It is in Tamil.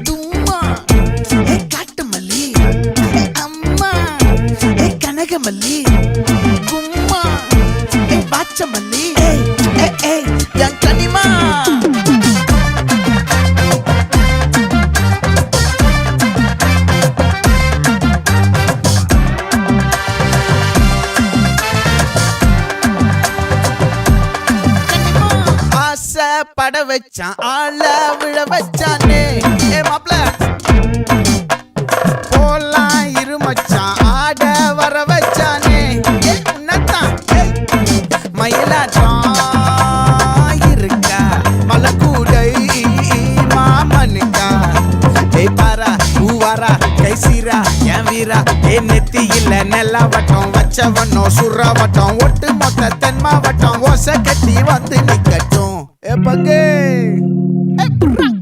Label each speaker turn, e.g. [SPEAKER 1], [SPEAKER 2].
[SPEAKER 1] தும்மா ஏ காட்டு மல்லி அம்மா ஏ கனகமல்லி கும்மா ஏ பாச்ச மல்லி என் கனிமா பட வச்சான் ஆள விழ வச்சானே ஏ மாப்ள போலாம் இருமச்சான் ஆட வர வச்சானே உன்னத்தான் மயிலாட்டம் இருக்கா மலக்கூடை மாமனுக்கா ஏய் பாரா பூவாரா கைசீரா என் வீரா ஏ நெத்தி இல்ல நெல்லா வட்டம் வச்சவனோ சுறா வட்டம் ஒட்டு மொத்த தென் மாவட்டம் ஓசை கட்டி வந்து நிக்கட்டும். É pra quem?